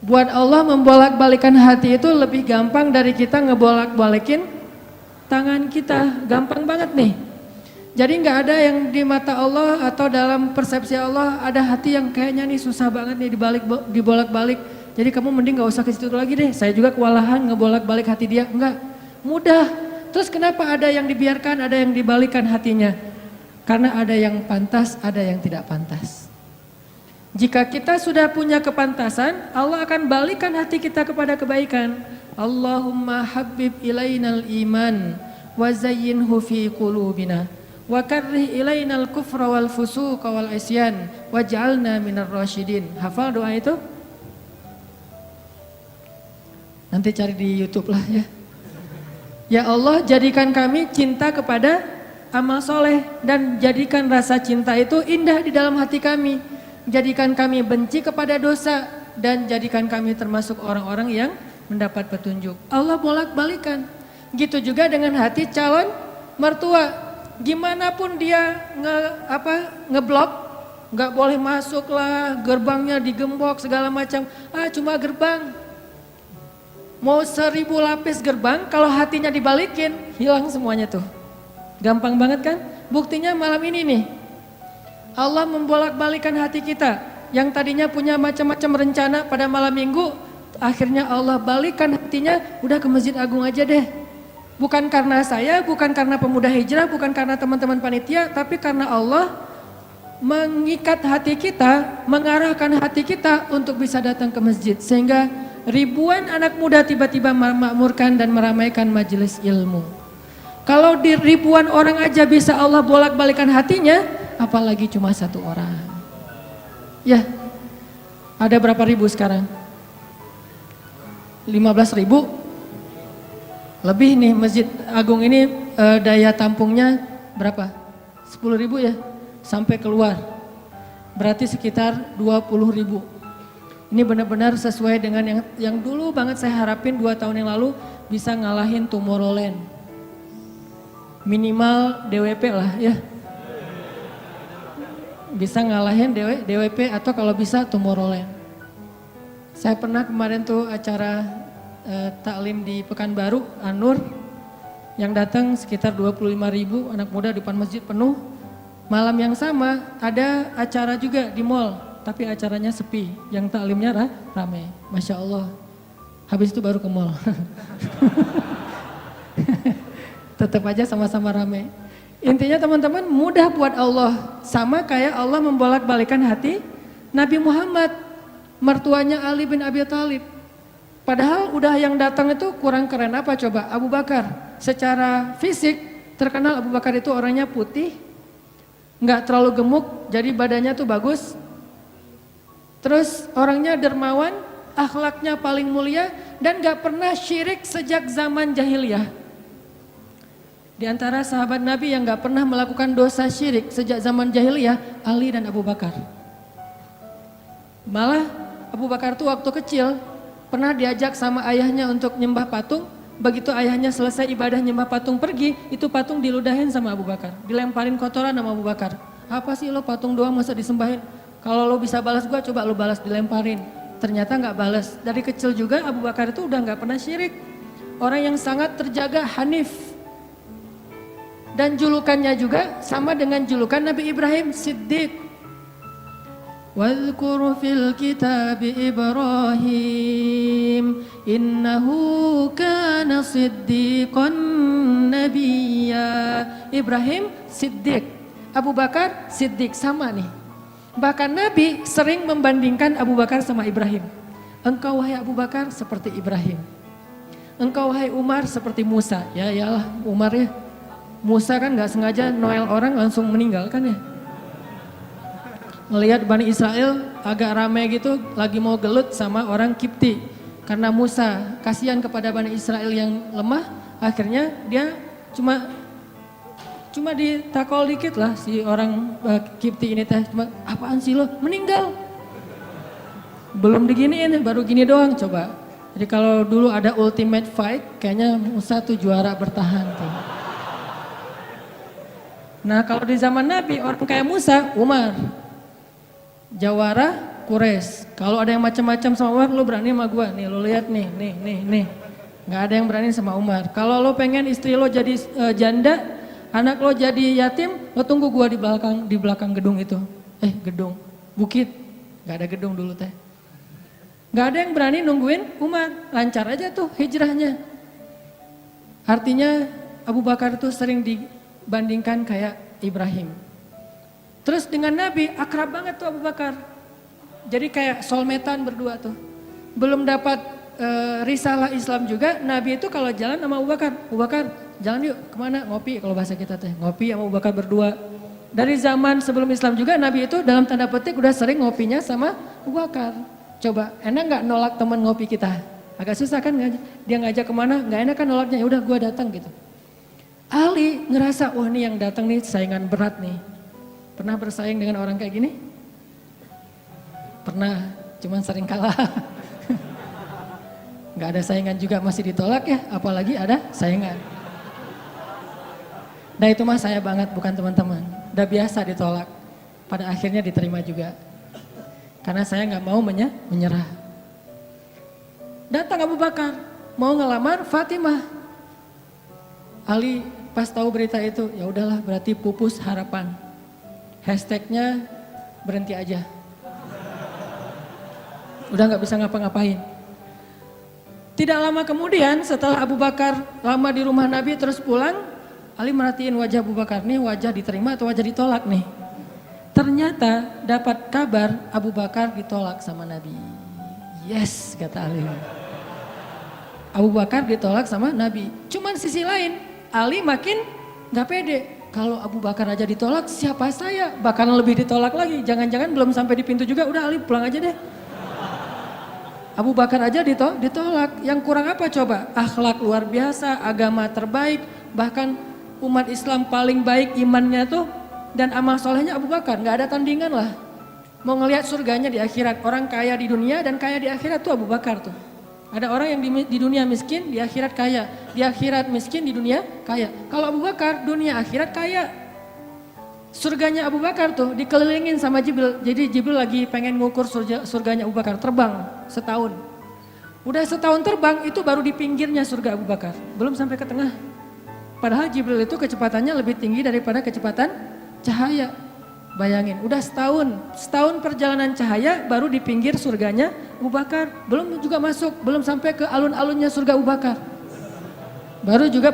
Buat Allah membolak-balikan hati itu lebih gampang dari kita ngebolak-balikin tangan kita. Gampang banget nih. Jadi nggak ada yang di mata Allah atau dalam persepsi Allah ada hati yang kayaknya nih susah banget nih dibolak-balik. Jadi kamu mending nggak usah ke situ lagi deh. Saya juga kewalahan ngebolak-balik hati dia. Enggak, mudah. Terus kenapa ada yang dibiarkan, ada yang dibalikan hatinya? Karena ada yang pantas, ada yang tidak pantas. Jika kita sudah punya kepantasan, Allah akan balikan hati kita kepada kebaikan. Allahumma habbib ilainal iman wa zayyinhu fi qulubina wa karrih ilainal kufra wal fusuqa wal isyan waj'alna minar rasyidin. Hafal doa itu? Nanti cari di YouTube lah ya. Ya Allah, jadikan kami cinta kepada amal soleh dan jadikan rasa cinta itu indah di dalam hati kami. Jadikan kami benci kepada dosa dan jadikan kami termasuk orang-orang yang mendapat petunjuk. Allah bolak-balikan. Gitu juga dengan hati calon mertua. Gimana pun dia ngeblok, nggak boleh masuk lah, gerbangnya digembok segala macam. Cuma gerbang. Mau 1000 lapis gerbang, kalau hatinya dibalikin, hilang semuanya tuh. Gampang banget kan? Buktinya malam ini nih. Allah membolak-balikan hati kita yang tadinya punya macam-macam rencana pada malam minggu, akhirnya Allah balikan hatinya, udah ke Masjid Agung aja deh. Bukan karena saya, bukan karena pemuda hijrah, bukan karena teman-teman panitia, tapi karena Allah mengikat hati kita, mengarahkan hati kita untuk bisa datang ke masjid. Sehingga ribuan anak muda tiba-tiba memakmurkan dan meramaikan majelis ilmu. Kalau di ribuan orang aja bisa Allah bolak-balikan hatinya, apalagi cuma satu orang. Ya, ada berapa ribu sekarang? 15.000? Lebih nih Masjid Agung ini daya tampungnya berapa? 10.000 ya? Sampai keluar. Berarti sekitar 20.000. Ini benar-benar sesuai dengan yang dulu banget saya harapin 2 tahun yang lalu bisa ngalahin Tomorrowland. Minimal DWP lah ya. Bisa ngalahin DWP atau kalau bisa Tomorrowland. Saya pernah kemarin tuh acara taklim di Pekanbaru, Anur, yang datang sekitar 25.000 anak muda di depan masjid penuh. Malam yang sama ada acara juga di mall, tapi acaranya sepi, yang taklimnya ramai. Masya Allah. Habis itu baru ke mall. Tetap aja sama-sama ramai. Intinya teman-teman, mudah buat Allah. Sama kayak Allah membolak-balikan hati Nabi Muhammad, mertuanya Ali bin Abi Thalib. Padahal udah yang datang itu kurang keren apa coba? Abu Bakar. Secara fisik terkenal Abu Bakar itu orangnya putih, nggak terlalu gemuk, jadi badannya tuh bagus. Terus orangnya dermawan, akhlaknya paling mulia dan nggak pernah syirik sejak zaman jahiliyah. Di antara sahabat Nabi yang gak pernah melakukan dosa syirik sejak zaman jahiliyah, Ali dan Abu Bakar. Malah Abu Bakar tuh waktu kecil pernah diajak sama ayahnya untuk nyembah patung. Begitu ayahnya selesai ibadah nyembah patung pergi, itu patung diludahin sama Abu Bakar. Dilemparin kotoran sama Abu Bakar. Apa sih lo patung doang masa disembahin? Kalau lo bisa balas gua, coba lo balas, dilemparin. Ternyata gak balas. Dari kecil juga Abu Bakar itu udah gak pernah syirik. Orang yang sangat terjaga, hanif. Dan julukannya juga sama dengan julukan Nabi Ibrahim, Siddiq. Wadhkur fil kitab Ibrahim innahu kana siddiqan nabiyya. Ibrahim Siddiq, Abu Bakar Siddiq, sama nih. Bahkan Nabi sering membandingkan Abu Bakar sama Ibrahim. Engkau wahai Abu Bakar seperti Ibrahim. Engkau wahai Umar seperti Musa. Ya iyalah Umar ya. Musa kan gak sengaja Noel orang langsung meninggal kan ya. Ngelihat Bani Israel agak ramai gitu lagi mau gelut sama orang Kipti. Karena Musa kasihan kepada Bani Israel yang lemah, akhirnya dia cuma ditakol dikit lah si orang Kipti ini teh. Cuma apaan sih lo? Meninggal. Belum diginiin baru gini doang coba. Jadi kalau dulu ada ultimate fight kayaknya Musa tuh juara bertahan tuh. Nah kalau di zaman Nabi orang kayak Musa, Umar, jawara Quraisy. Kalau ada yang macam-macam sama Umar, lo berani sama gua. Nih lo lihat nih. Nggak ada yang berani sama Umar. Kalau lo pengen istri lo jadi janda, anak lo jadi yatim, lo tunggu gua di belakang gedung itu. Gedung, bukit. Nggak ada gedung dulu teh. Nggak ada yang berani nungguin Umar. Lancar aja tuh hijrahnya. Artinya Abu Bakar itu sering dibandingkan kayak Ibrahim. Terus dengan Nabi akrab banget tuh Abu Bakar. Jadi kayak soulmate-an berdua tuh. Belum dapat risalah Islam juga, Nabi itu kalau jalan sama Abu Bakar jalan yuk kemana, ngopi kalau bahasa kita teh, ngopi sama Abu Bakar berdua. Dari zaman sebelum Islam juga Nabi itu dalam tanda petik udah sering ngopinya sama Abu Bakar. Coba enak gak nolak teman ngopi kita? Agak susah kan, dia ngajak kemana, gak enak kan nolaknya, ya udah gua datang gitu. Ali ngerasa, wah nih yang datang nih saingan berat nih. Pernah bersaing dengan orang kayak gini? Pernah, cuman sering kalah. Gak ada saingan juga masih ditolak ya, apalagi ada saingan. Nah itu mah saya banget, bukan teman-teman. Udah biasa ditolak, pada akhirnya diterima juga. Karena saya gak mau menyerah. Datang Abu Bakar, mau ngelamar Fatimah. Ali pas tahu berita itu, ya udahlah berarti pupus harapan. Hashtagnya berhenti aja. Udah gak bisa ngapa-ngapain. Tidak lama kemudian setelah Abu Bakar lama di rumah Nabi terus pulang, Ali merhatiin wajah Abu Bakar nih, wajah diterima atau wajah ditolak nih. Ternyata dapat kabar Abu Bakar ditolak sama Nabi. Yes, kata Ali. Abu Bakar ditolak sama Nabi. Cuman sisi lain, Ali makin gak pede. Kalau Abu Bakar aja ditolak, siapa saya? Bahkan lebih ditolak lagi. Jangan-jangan belum sampai di pintu juga, udah Ali pulang aja deh. Abu Bakar aja ditolak, yang kurang apa coba? Akhlak luar biasa, agama terbaik, bahkan umat Islam paling baik imannya tuh dan amal solehnya Abu Bakar, gak ada tandingan lah. Mau ngelihat surganya di akhirat, orang kaya di dunia dan kaya di akhirat tuh Abu Bakar tuh. Ada orang yang di dunia miskin, di akhirat kaya, di akhirat miskin, di dunia kaya. Kalau Abu Bakar, dunia akhirat kaya. Surganya Abu Bakar tuh dikelilingin sama Jibril. Jadi Jibril lagi pengen ngukur surganya Abu Bakar, terbang setahun. Udah setahun terbang itu baru di pinggirnya surga Abu Bakar, belum sampai ke tengah. Padahal Jibril itu kecepatannya lebih tinggi daripada kecepatan cahaya. Bayangin, udah setahun perjalanan cahaya baru di pinggir surganya Abu Bakar. Belum juga masuk, belum sampai ke alun-alunnya surga Abu Bakar. Baru juga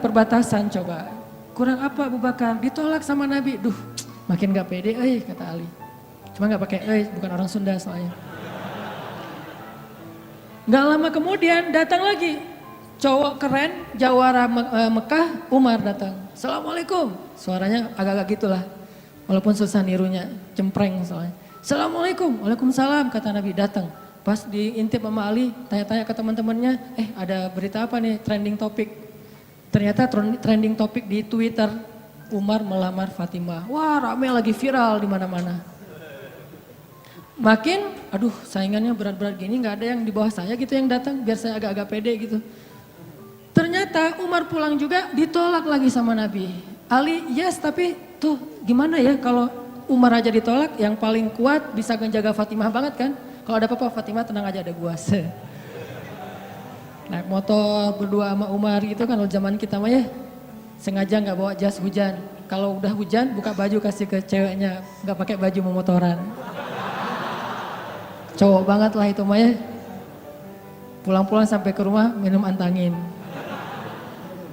perbatasan coba. Kurang apa Abu Bakar? Ditolak sama Nabi. Duh, makin gak pede, kata Ali. Cuma gak pakai bukan orang Sunda soalnya. Gak lama kemudian datang lagi. Cowok keren, jawara Mekah, Umar datang. Assalamualaikum. Suaranya agak-agak gitulah. Walaupun susah nirunya, cempreng soalnya. Assalamualaikum, waalaikumsalam kata Nabi datang. Pas diintip sama Ali, tanya-tanya ke teman-temannya, ada berita apa nih trending topik. Ternyata trending topik di Twitter, Umar melamar Fatimah. Wah rame lagi viral di mana-mana. Makin, aduh saingannya berat-berat gini gak ada yang di bawah saya gitu yang datang biar saya agak-agak pede gitu. Ternyata Umar pulang juga ditolak lagi sama Nabi. Ali yes tapi tuh gimana ya kalau Umar aja ditolak yang paling kuat bisa menjaga Fatimah banget kan. Kalau ada apa-apa Fatimah tenang aja ada gua. Naik motor berdua sama Umar gitu kan kalau zaman kita mah ya. Sengaja gak bawa jas hujan. Kalau udah hujan buka baju kasih ke ceweknya. Gak pakai baju memotoran. Cowok banget lah itu mah ya. Pulang-pulang sampai ke rumah minum antangin.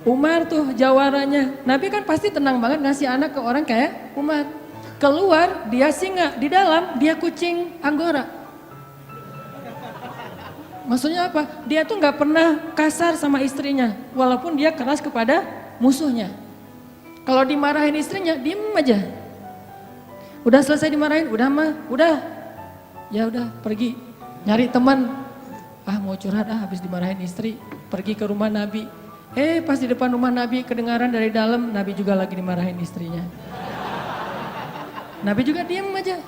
Umar tuh jawarannya. Nabi kan pasti tenang banget ngasih anak ke orang kayak Umar. Keluar dia singa, di dalam dia kucing Anggora. Maksudnya apa? Dia tuh gak pernah kasar sama istrinya. Walaupun dia keras kepada musuhnya. Kalau dimarahin istrinya, diem aja. Udah selesai dimarahin, udah mah, udah. Ya udah pergi. Nyari teman. Mau curhat habis dimarahin istri. Pergi ke rumah Nabi. Pas di depan rumah Nabi kedengaran dari dalam. Nabi juga lagi dimarahin istrinya. Nabi juga diem aja.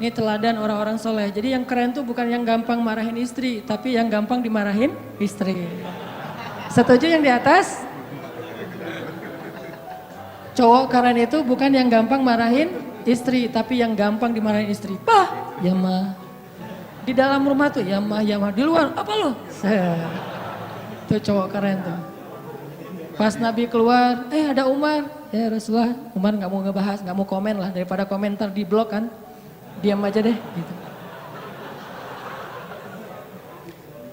Ini teladan orang-orang soleh. Jadi yang keren tuh bukan yang gampang marahin istri, tapi yang gampang dimarahin istri. Setuju yang di atas? Cowok keren itu bukan yang gampang marahin istri, tapi yang gampang dimarahin istri. Pah, ya mah. Di dalam rumah tuh, ya mah, di luar, apa lo? Itu cowok keren tuh. Pas Nabi keluar, ada Umar. Ya Rasulullah, Umar gak mau ngebahas, gak mau komen lah. Daripada komentar di blog kan, diam aja deh gitu.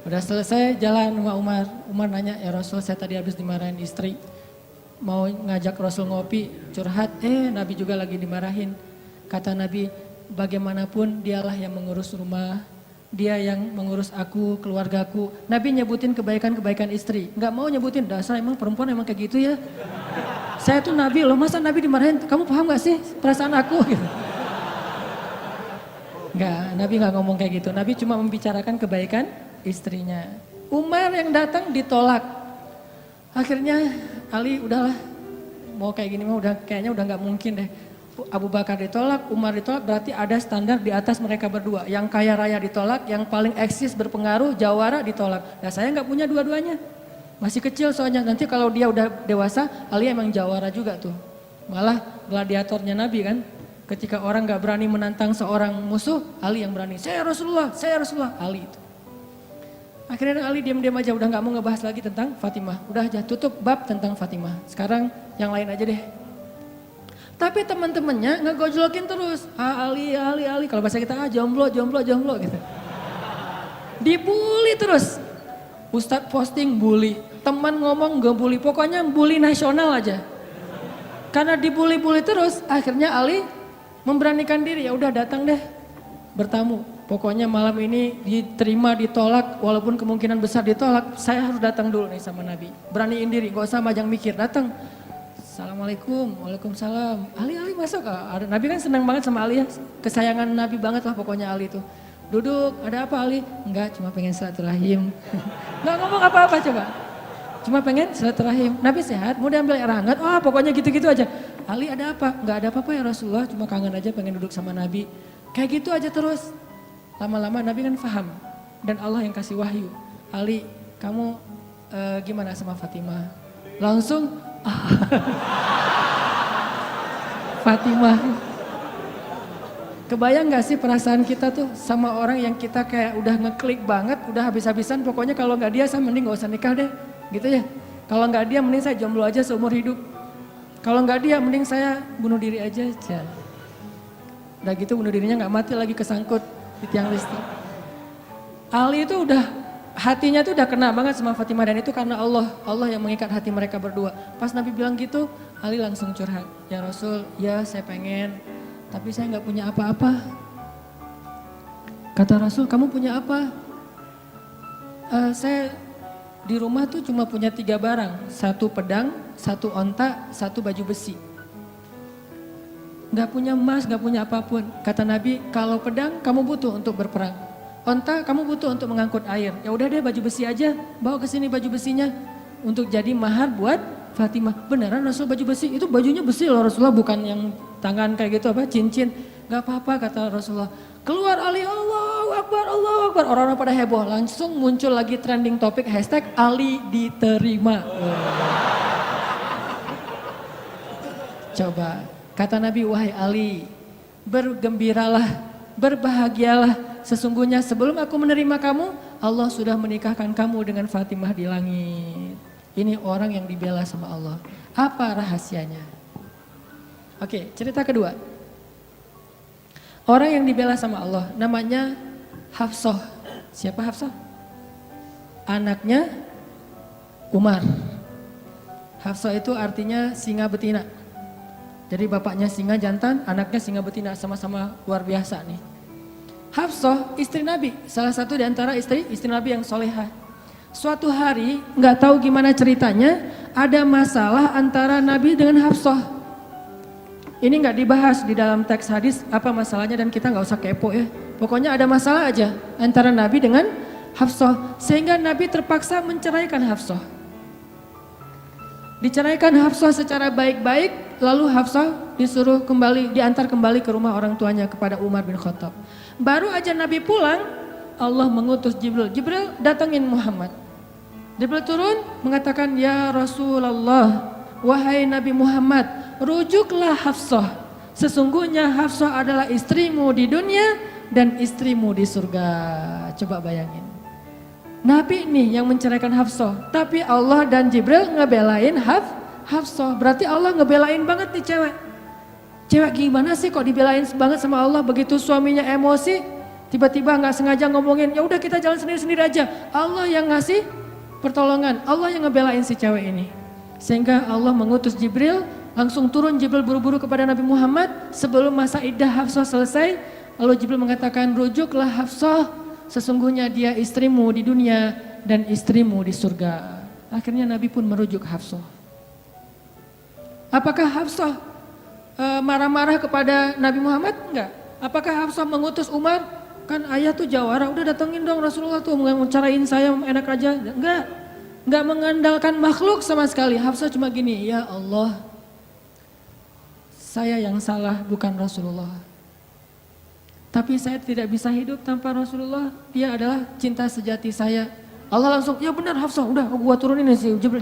Udah selesai jalan sama Umar. Umar nanya, ya Rasul saya tadi habis dimarahin istri. Mau ngajak Rasul ngopi, curhat, Nabi juga lagi dimarahin. Kata Nabi, bagaimanapun dialah yang mengurus rumah. Dia yang mengurus aku, keluargaku. Nabi nyebutin kebaikan-kebaikan istri. Gak mau nyebutin, dasar emang perempuan emang kayak gitu ya. Saya tuh Nabi loh, masa Nabi dimarahin, kamu paham gak sih perasaan aku? Gitu. Enggak, Nabi gak ngomong kayak gitu. Nabi cuma membicarakan kebaikan istrinya. Umar yang datang ditolak. Akhirnya Ali udahlah, mau kayak gini mah kayaknya udah gak mungkin deh. Abu Bakar ditolak, Umar ditolak, berarti ada standar di atas mereka berdua. Yang kaya raya ditolak, yang paling eksis berpengaruh, jawara ditolak. Nah saya gak punya dua-duanya. Masih kecil soalnya, nanti kalau dia udah dewasa, Ali emang jawara juga tuh. Malah gladiatornya Nabi kan, ketika orang gak berani menantang seorang musuh, Ali yang berani. Saya Rasulullah, Ali itu. Akhirnya Ali diam-diam aja, udah gak mau ngebahas lagi tentang Fatimah. Udah aja, tutup bab tentang Fatimah. Sekarang yang lain aja deh. Tapi teman-temannya ngegojlokin terus. Ali. Kalau bahasa kita, jomblo gitu. Dibully terus. Ustadz posting bully. Teman ngomong gak bully. Pokoknya bully nasional aja. Karena dibully-bully terus, akhirnya Ali memberanikan diri. Ya udah datang deh bertamu. Pokoknya malam ini diterima, ditolak. Walaupun kemungkinan besar ditolak, saya harus datang dulu nih sama Nabi. Beraniin diri, gak usah majang mikir. Datang. Assalamualaikum, waalaikumsalam. Ali masuk. Nabi kan senang banget sama Ali ya. Kesayangan Nabi banget lah pokoknya Ali itu. Duduk, ada apa Ali? Enggak, cuma pengen silaturahim. Enggak ngomong apa-apa coba. Cuma pengen silaturahim. Nabi sehat, mau diambil air hangat. Oh pokoknya gitu-gitu aja. Ali ada apa? Enggak ada apa-apa ya Rasulullah, cuma kangen aja pengen duduk sama Nabi. Kayak gitu aja terus. Lama-lama Nabi kan paham. Dan Allah yang kasih wahyu. Ali, kamu gimana sama Fatimah? Langsung Fatimah. Kebayang gak sih perasaan kita tuh sama orang yang kita kayak udah ngeklik banget, udah habis-habisan, pokoknya kalau gak dia saya mending gak usah nikah deh, gitu ya. Kalau gak dia mending saya jomblo aja seumur hidup. Kalau gak dia mending saya bunuh diri aja. Udah gitu bunuh dirinya gak mati lagi kesangkut di tiang listrik. Ali itu udah hatinya tuh udah kena banget sama Fatimah dan itu karena Allah yang mengikat hati mereka berdua. Pas Nabi bilang gitu, Ali langsung curhat. Ya Rasul, ya saya pengen, tapi saya nggak punya apa-apa. Kata Rasul, kamu punya apa? Saya di rumah tuh cuma punya 3 barang. 1 pedang, 1 onta, 1 baju besi. Nggak punya emas, nggak punya apapun. Kata Nabi, kalau pedang kamu butuh untuk berperang. Onta kamu butuh untuk mengangkut air. Ya udah deh baju besi aja, bawa ke sini baju besinya untuk jadi mahar buat Fatimah. Beneran Rasul baju besi? Itu bajunya besi loh Rasulullah, bukan yang tangan kayak gitu apa cincin. Gak apa-apa kata Rasulullah. Keluar Ali, Allahu Akbar, Allahu Akbar. Orang-orang pada heboh, langsung muncul lagi trending topik hashtag Ali diterima. Coba, kata Nabi, wahai Ali, bergembiralah, berbahagialah. Sesungguhnya sebelum aku menerima kamu, Allah sudah menikahkan kamu dengan Fatimah di langit. Ini orang yang dibela sama Allah. Apa rahasianya? Oke, cerita kedua. Orang yang dibela sama Allah namanya Hafsah. Siapa Hafsah? Anaknya Umar. Hafsah itu artinya singa betina. Jadi bapaknya singa jantan, anaknya singa betina, sama-sama luar biasa nih. Hafsah istri Nabi, salah satu di antara istri Nabi yang solehah. Suatu hari nggak tahu gimana ceritanya, ada masalah antara Nabi dengan Hafsah. Ini nggak dibahas di dalam teks hadis apa masalahnya dan kita nggak usah kepo ya. Pokoknya ada masalah aja antara Nabi dengan Hafsah sehingga Nabi terpaksa menceraikan Hafsah. Diceraikan Hafsah secara baik-baik, lalu Hafsah disuruh kembali, diantar kembali ke rumah orang tuanya kepada Umar bin Khattab. Baru aja Nabi pulang, Allah mengutus Jibril. Jibril datangin Muhammad. Jibril turun mengatakan, ya Rasulullah, wahai Nabi Muhammad, rujuklah Hafsah. Sesungguhnya Hafsah adalah istrimu di dunia, dan istrimu di surga. Coba bayangin. Nabi nih yang menceraikan Hafsah, tapi Allah dan Jibril ngebelain Hafsah. Berarti Allah ngebelain banget nih cewek. Cewek gimana sih kok dibelain banget sama Allah, begitu suaminya emosi, tiba-tiba nggak sengaja ngomongin, ya udah kita jalan sendiri-sendiri aja. Allah yang ngasih pertolongan, Allah yang ngebelain si cewek ini. Sehingga Allah mengutus Jibril, langsung turun Jibril buru-buru kepada Nabi Muhammad sebelum masa iddah Hafsah selesai. Lalu Jibril mengatakan, rujuklah Hafsah, sesungguhnya dia istrimu di dunia dan istrimu di surga. Akhirnya Nabi pun merujuk Hafsah. Apakah Hafsah marah-marah kepada Nabi Muhammad? Enggak. Apakah Hafsah mengutus Umar? Kan ayah tuh jawara, udah datengin dong Rasulullah tuh mencarain saya enak aja. Enggak mengandalkan makhluk sama sekali. Hafsah cuma gini, ya Allah, saya yang salah bukan Rasulullah. Tapi saya tidak bisa hidup tanpa Rasulullah. Dia adalah cinta sejati saya. Allah langsung, ya benar Hafsah, udah gua turunin sih. Jibril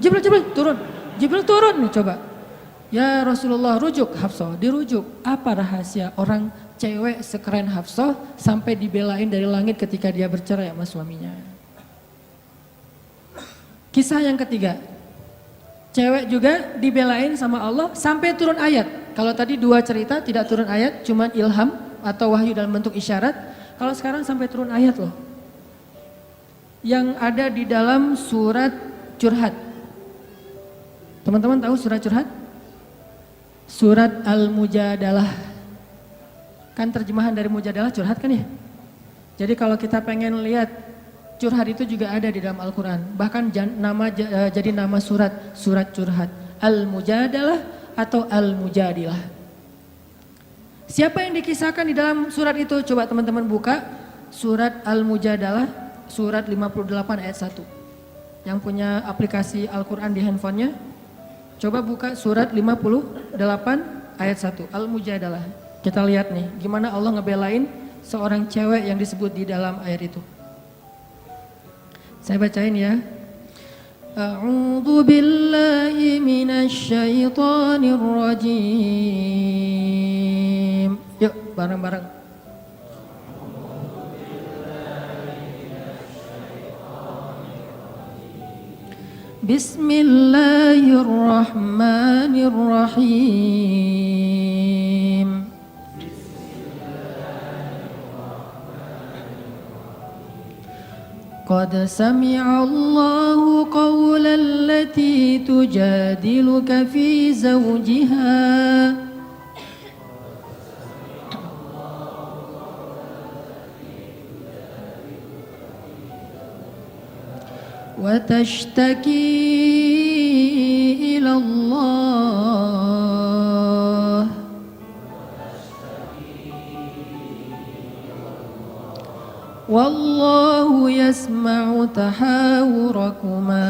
turun. Jibril turun nih coba. Ya Rasulullah, rujuk Hafsah, dirujuk. Apa rahasia orang cewek sekeren Hafsah sampai dibelain dari langit ketika dia bercerai sama suaminya? Kisah yang ketiga, cewek juga dibelain sama Allah sampai turun ayat. Kalau tadi dua cerita tidak turun ayat, cuman ilham atau wahyu dalam bentuk isyarat. Kalau sekarang sampai turun ayat loh. Yang ada di dalam surat Curhat. Teman-teman tahu surat Curhat? Surat Al-Mujadalah. Kan terjemahan dari Mujadalah curhat kan ya? Jadi kalau kita pengen lihat curhat itu juga ada di dalam Al-Quran. Bahkan jadi nama surat Curhat. Al-Mujadalah atau Al-Mujadilah. Siapa yang dikisahkan di dalam surat itu? Coba teman-teman buka surat Al-Mujadalah, surat 58 ayat 1. Yang punya aplikasi Al-Quran di handphonenya, coba buka surat 58 ayat 1, Al-Mujadalah. Kita lihat nih, gimana Allah ngebelain seorang cewek yang disebut di dalam ayat itu. Saya bacain ya. A'udzu billahi minasy syaithanir rajim. Yuk, bareng-bareng. Bismillahirrahmanirrahim. Qad sami'a Allahu qawla allati tujadiluka fi zawjiha wa tashtaki ila Allah wallahu yasma'u tahawurakuma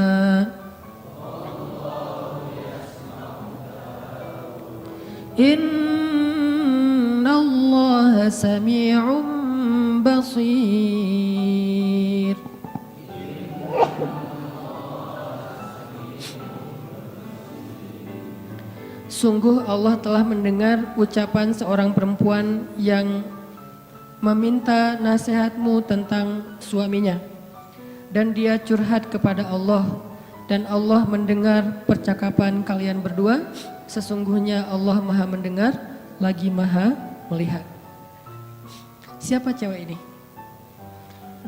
innallaha sami'un basir. Sungguh Allah telah mendengar ucapan seorang perempuan yang meminta nasihatmu tentang suaminya. Dan dia curhat kepada Allah. Dan Allah mendengar percakapan kalian berdua. Sesungguhnya Allah maha mendengar, lagi maha melihat. Siapa cewek ini?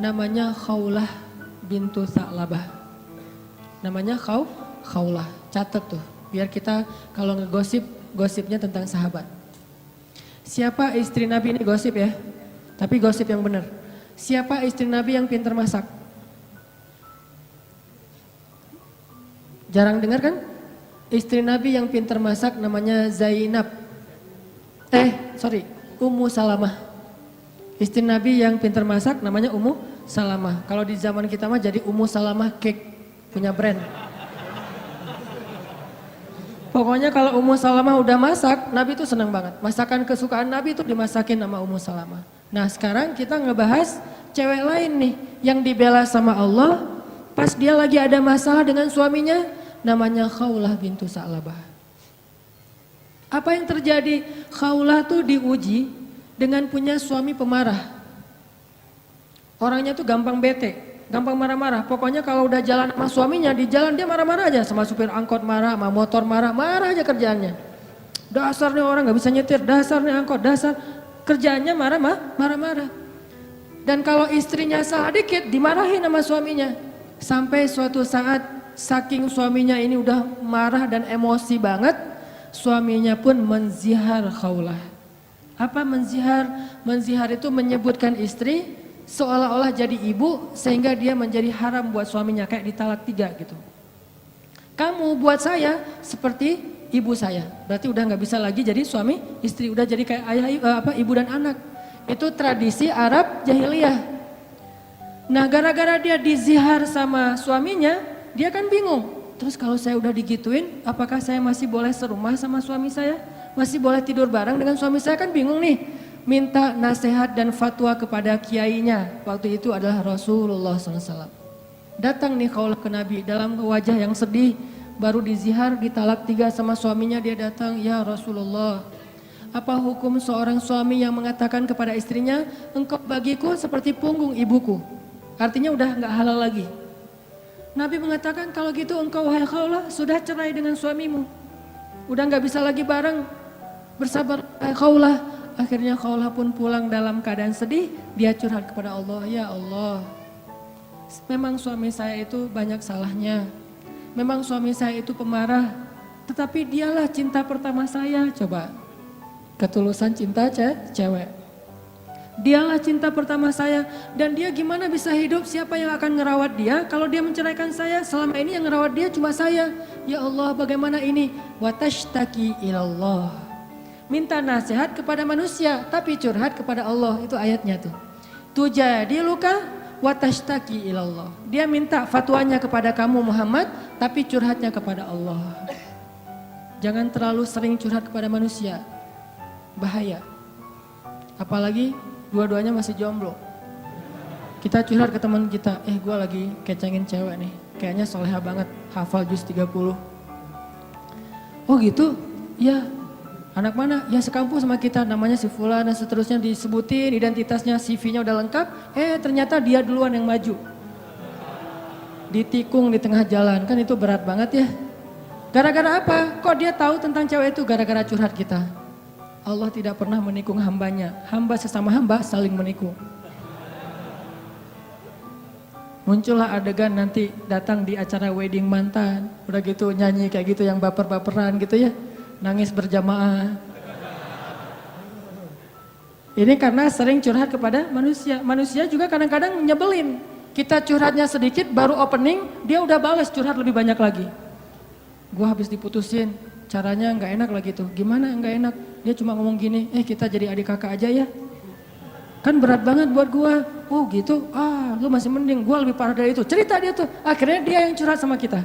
Namanya Khawlah bintu Tha'labah. Namanya Khawlah. Catat tuh, biar kita kalau ngegosip, gosipnya tentang sahabat. Siapa istri Nabi ini gosip ya? Tapi gosip yang benar. Siapa istri Nabi yang pintar masak? Jarang dengar kan? Istri Nabi yang pintar masak namanya Zainab. Ummu Salamah. Istri Nabi yang pintar masak namanya Ummu Salamah. Kalau di zaman kita mah jadi Ummu Salamah Cake, punya brand. Pokoknya kalau Ummu Salamah udah masak, Nabi tuh senang banget. Masakan kesukaan Nabi itu dimasakin sama Ummu Salamah. Nah sekarang kita ngebahas cewek lain nih yang dibela sama Allah pas dia lagi ada masalah dengan suaminya, namanya Khawlah bintu Tha'labah. Apa yang terjadi? Khawlah tuh diuji dengan punya suami pemarah. Orangnya tuh gampang bete, gampang marah-marah. Pokoknya kalau udah jalan sama suaminya, di jalan dia marah-marah aja. Sama supir angkot marah, sama motor marah, marah aja kerjaannya. Dasar nih orang gak bisa nyetir, dasar nih angkot, dasar. Kerjaannya marah-marah. Dan kalau istrinya salah dikit, dimarahin sama suaminya. Sampai suatu saat, saking suaminya ini udah marah dan emosi banget, suaminya pun menzihar khaulah. Apa menzihar? Menzihar itu menyebutkan istri seolah-olah jadi ibu sehingga dia menjadi haram buat suaminya, kayak ditalak 3 gitu. Kamu buat saya seperti ibu saya, berarti udah nggak bisa lagi jadi suami istri, udah jadi kayak ibu dan anak. Itu tradisi Arab jahiliyah. Nah gara-gara dia dizihar sama suaminya, dia kan bingung. Terus kalau saya udah digituin, apakah saya masih boleh serumah sama suami saya? Masih boleh tidur bareng dengan suami saya? Kan bingung nih. Minta nasihat dan fatwa kepada kiainya. Waktu itu adalah Rasulullah SAW. Datang nih kaulah ke Nabi dalam wajah yang sedih. Baru dizihar, ditalak 3 sama suaminya, dia datang, ya Rasulullah. Apa hukum seorang suami yang mengatakan kepada istrinya, engkau bagiku seperti punggung ibuku. Artinya udah gak halal lagi. Nabi mengatakan kalau gitu engkau wahai Khawlah sudah cerai dengan suamimu. Udah gak bisa lagi bareng. Bersabar wahai Khawlah. Akhirnya Khawlah pun pulang dalam keadaan sedih, dia curhat kepada Allah, ya Allah, memang suami saya itu banyak salahnya, memang suami saya itu pemarah, tetapi dialah cinta pertama saya. Coba, ketulusan cinta cewek. Dialah cinta pertama saya, dan dia gimana bisa hidup, siapa yang akan ngerawat dia kalau dia menceraikan saya? Selama ini yang ngerawat dia cuma saya. Ya Allah, bagaimana ini? Watashtaki ilallah. Minta nasihat kepada manusia, tapi curhat kepada Allah. Itu ayatnya tuh. Tujadi luka watashtaki ilallah. Dia minta fatwanya kepada kamu Muhammad, tapi curhatnya kepada Allah. Jangan terlalu sering curhat kepada manusia. Bahaya. Apalagi dua-duanya masih jomblo. Kita curhat ke teman kita, gue lagi kecengin cewek nih. Kayaknya soleha banget, hafal juz 30. Oh gitu? Ya. Anak mana? Ya sekampus sama kita, namanya si Fulan dan seterusnya, disebutin identitasnya, CV-nya udah lengkap. Ternyata dia duluan yang maju. Ditikung di tengah jalan, kan itu berat banget ya. Gara-gara apa? Kok dia tahu tentang cewek itu? Gara-gara curhat kita. Allah tidak pernah menikung hambanya. Hamba sesama hamba saling menikung. Muncullah adegan nanti datang di acara wedding mantan. Udah gitu nyanyi kayak gitu yang baper-baperan gitu ya. Nangis berjamaah. Ini karena sering curhat kepada manusia. Manusia juga kadang-kadang nyebelin. Kita curhatnya sedikit, baru opening, dia udah balas curhat lebih banyak lagi. Gua habis diputusin, caranya nggak enak lagi tuh. Gimana nggak enak? Dia cuma ngomong gini, kita jadi adik kakak aja ya. Kan berat banget buat gua. Oh gitu, lu masih mending, gua lebih parah dari itu. Cerita dia tuh, akhirnya dia yang curhat sama kita.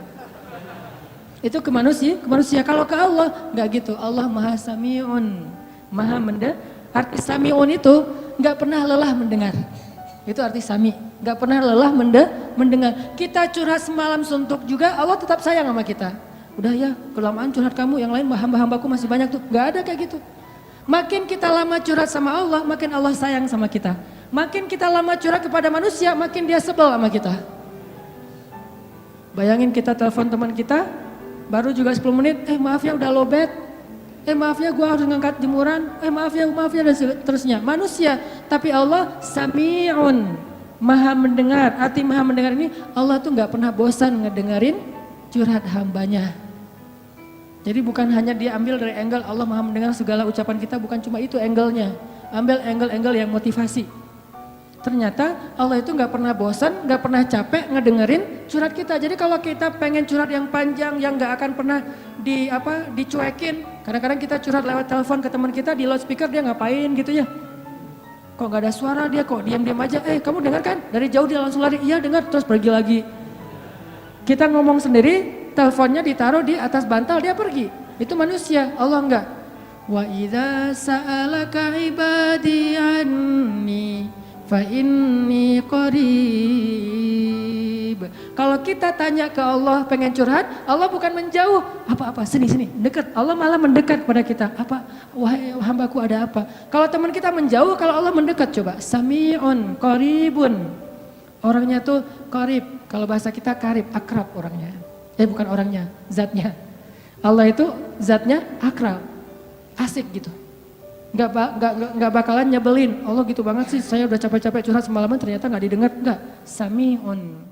Itu ke manusia. Kalau ke Allah nggak gitu. Allah Maha Sami'un, Maha mendengar. Arti Sami'un itu nggak pernah lelah mendengar. Itu arti Sami. Nggak pernah lelah mendengar. Kita curhat semalam suntuk juga, Allah tetap sayang sama kita. Udah ya, kelamaan curhat kamu, yang lain hamba-hambaku masih banyak tuh. Nggak ada kayak gitu. Makin kita lama curhat sama Allah, makin Allah sayang sama kita. Makin kita lama curhat kepada manusia, makin dia sebel sama kita. Bayangin kita telepon teman kita, baru juga 10 menit, maaf ya udah lowbat, maaf ya gue harus ngangkat jemuran, maaf ya dan seterusnya. Manusia, tapi Allah Sami'un, Maha mendengar. Arti Maha mendengar ini, Allah tuh gak pernah bosan ngedengerin curhat hambanya. Jadi bukan hanya diambil dari angle Allah Maha mendengar segala ucapan kita, bukan cuma itu angle-nya. Ambil angle-angle yang motivasi. Ternyata Allah itu gak pernah bosan, gak pernah capek ngedengerin curhat kita. Jadi kalau kita pengen curhat yang panjang, yang gak akan pernah dicuekin. Kadang-kadang kita curhat lewat telepon ke teman kita, di loudspeaker dia ngapain gitu ya. Kok gak ada suara dia, kok diam-diam aja. Kamu dengar kan? Dari jauh dia langsung lari, iya dengar, terus pergi lagi. Kita ngomong sendiri, teleponnya ditaruh di atas bantal, dia pergi. Itu manusia, Allah enggak. Wa idza sa'alaka ibadi anni fa inni qarib. Kalau kita tanya ke Allah pengen curhat, Allah bukan menjauh. Apa-apa, sini, dekat. Allah malah mendekat pada kita. Apa? Wahai hambaku ada apa? Kalau teman kita menjauh, kalau Allah mendekat coba. Sami'un qaribun. Orangnya tuh qarib, kalau bahasa kita karib, akrab orangnya. Bukan orangnya, zatnya. Allah itu zatnya akrab, asik gitu. Nggak bakalan nyebelin. Allah gitu banget sih, saya udah capek-capek curhat semalaman ternyata nggak didengar, nggak. Sami'un.